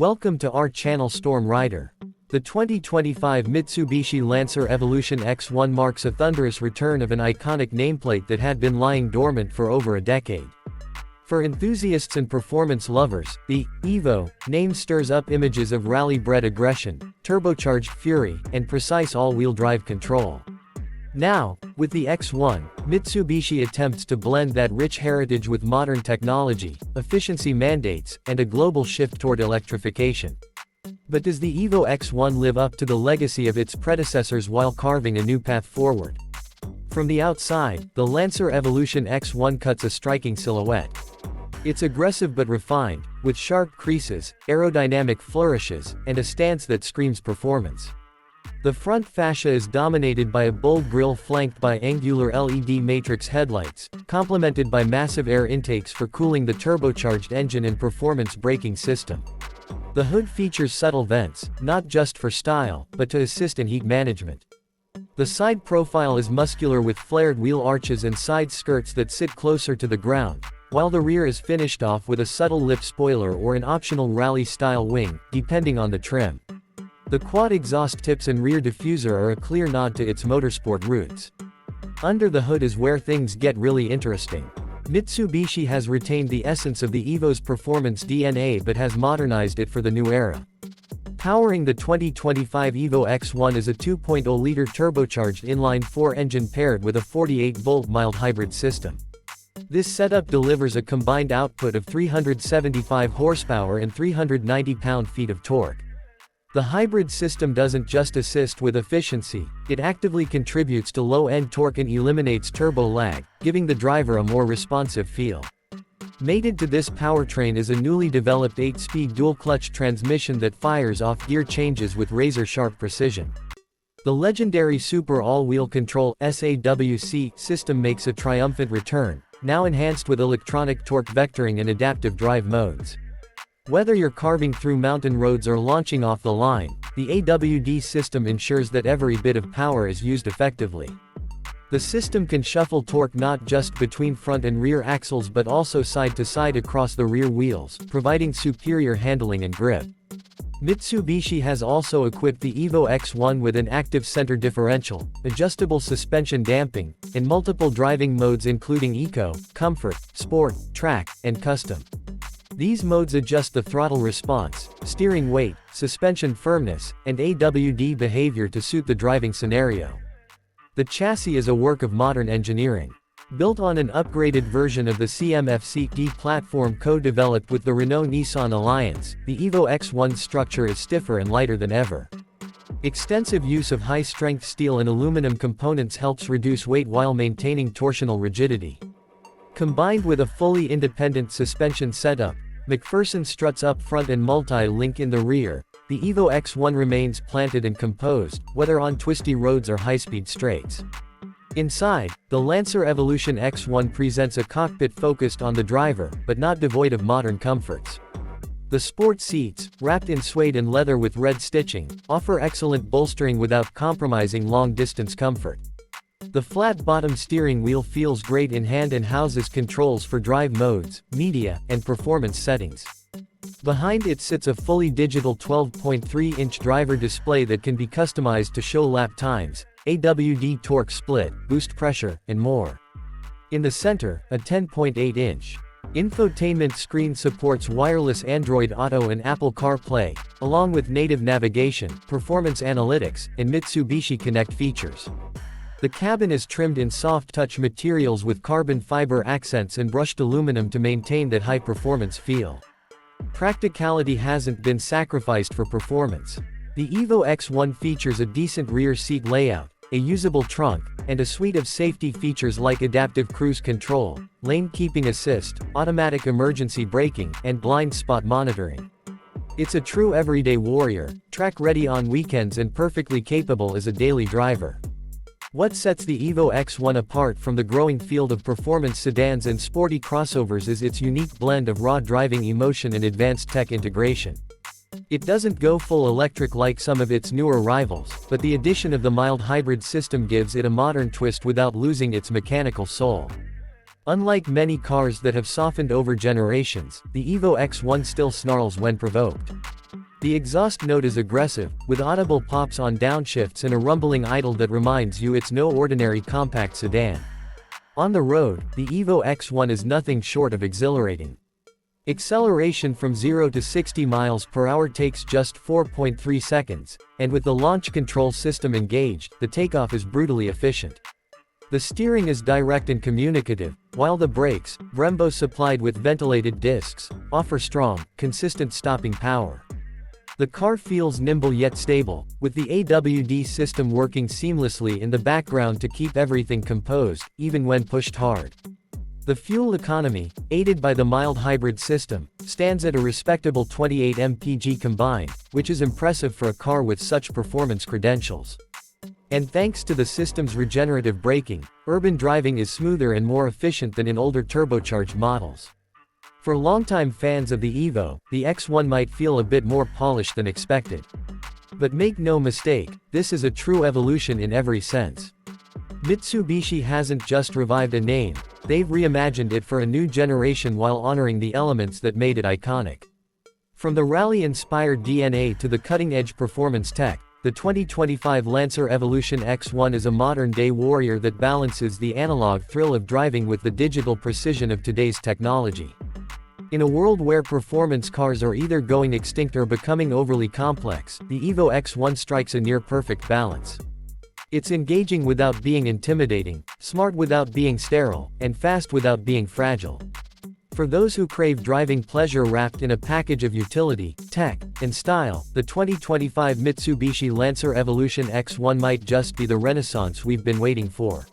Welcome to our channel Storm Rider. The 2025 Mitsubishi Lancer Evolution X1 marks a thunderous return of an iconic nameplate that had been lying dormant for over a decade. For enthusiasts and performance lovers, the Evo name stirs up images of rally-bred aggression, turbocharged fury, and precise all-wheel drive control. Now, with the X1, Mitsubishi attempts to blend that rich heritage with modern technology, efficiency mandates, and a global shift toward electrification. But does the Evo X1 live up to the legacy of its predecessors while carving a new path forward? From the outside, the Lancer Evolution X1 cuts a striking silhouette. It's aggressive but refined, with sharp creases, aerodynamic flourishes, and a stance that screams performance. The front fascia is dominated by a bold grille flanked by angular LED matrix headlights, complemented by massive air intakes for cooling the turbocharged engine and performance braking system. The hood features subtle vents, not just for style, but to assist in heat management. The side profile is muscular with flared wheel arches and side skirts that sit closer to the ground, while the rear is finished off with a subtle lip spoiler or an optional rally-style wing, depending on the trim. The quad exhaust tips and rear diffuser are a clear nod to its motorsport roots. Under the hood is where things get really interesting. Mitsubishi has retained the essence of the Evo's performance DNA but has modernized it for the new era. Powering the 2025 Evo X1 is a 2.0-liter turbocharged inline-4 engine paired with a 48-volt mild hybrid system. This setup delivers a combined output of 375 horsepower and 390 pound-feet of torque. The hybrid system doesn't just assist with efficiency, it actively contributes to low-end torque and eliminates turbo lag, giving the driver a more responsive feel. Mated to this powertrain is a newly developed 8-speed dual-clutch transmission that fires off gear changes with razor-sharp precision. The legendary Super All-Wheel Control (S-AWC) system makes a triumphant return, now enhanced with electronic torque vectoring and adaptive drive modes. Whether you're carving through mountain roads or launching off the line, the AWD system ensures that every bit of power is used effectively. The system can shuffle torque not just between front and rear axles but also side to side across the rear wheels, providing superior handling and grip. Mitsubishi has also equipped the Evo X1 with an active center differential, adjustable suspension damping, and multiple driving modes including Eco, Comfort, Sport, Track, and Custom. These modes adjust the throttle response, steering weight, suspension firmness, and AWD behavior to suit the driving scenario. The chassis is a work of modern engineering. Built on an upgraded version of the CMF-C platform co-developed with the Renault-Nissan Alliance, the Evo X1 structure is stiffer and lighter than ever. Extensive use of high-strength steel and aluminum components helps reduce weight while maintaining torsional rigidity. Combined with a fully independent suspension setup, McPherson struts up front and multi-link in the rear, the Evo X1 remains planted and composed, whether on twisty roads or high-speed straights. Inside, the Lancer Evolution X1 presents a cockpit focused on the driver, but not devoid of modern comforts. The sport seats, wrapped in suede and leather with red stitching, offer excellent bolstering without compromising long-distance comfort. The flat-bottom steering wheel feels great in hand and houses controls for drive modes, media, and performance settings. Behind it sits a fully digital 12.3-inch driver display that can be customized to show lap times, AWD torque split, boost pressure, and more. In the center, a 10.8-inch infotainment screen supports wireless Android Auto and Apple CarPlay, along with native navigation, performance analytics, and Mitsubishi Connect features. The cabin is trimmed in soft-touch materials with carbon fiber accents and brushed aluminum to maintain that high-performance feel. Practicality hasn't been sacrificed for performance. The Evo X1 features a decent rear seat layout, a usable trunk, and a suite of safety features like adaptive cruise control, lane keeping assist, automatic emergency braking, and blind spot monitoring. It's a true everyday warrior, track-ready on weekends and perfectly capable as a daily driver. What sets the Evo X1 apart from the growing field of performance sedans and sporty crossovers is its unique blend of raw driving emotion and advanced tech integration. It doesn't go full electric like some of its newer rivals, but the addition of the mild hybrid system gives it a modern twist without losing its mechanical soul. Unlike many cars that have softened over generations, the Evo X1 still snarls when provoked. The exhaust note is aggressive, with audible pops on downshifts and a rumbling idle that reminds you it's no ordinary compact sedan. On the road, the Evo X1 is nothing short of exhilarating. Acceleration from 0 to 60 miles per hour takes just 4.3 seconds, and with the launch control system engaged, the takeoff is brutally efficient. The steering is direct and communicative, while the brakes, Brembo supplied with ventilated discs, offer strong, consistent stopping power. The car feels nimble yet stable, with the AWD system working seamlessly in the background to keep everything composed, even when pushed hard. The fuel economy, aided by the mild hybrid system, stands at a respectable 28 mpg combined, which is impressive for a car with such performance credentials. And thanks to the system's regenerative braking, urban driving is smoother and more efficient than in older turbocharged models. For longtime fans of the Evo, the X1 might feel a bit more polished than expected. But make no mistake, this is a true evolution in every sense. Mitsubishi hasn't just revived a name, they've reimagined it for a new generation while honoring the elements that made it iconic. From the rally-inspired DNA to the cutting-edge performance tech, the 2025 Lancer Evolution X1 is a modern-day warrior that balances the analog thrill of driving with the digital precision of today's technology. In a world where performance cars are either going extinct or becoming overly complex, the Evo X1 strikes a near-perfect balance. It's engaging without being intimidating, smart without being sterile, and fast without being fragile. For those who crave driving pleasure wrapped in a package of utility, tech, and style, the 2025 Mitsubishi Lancer Evolution X1 might just be the renaissance we've been waiting for.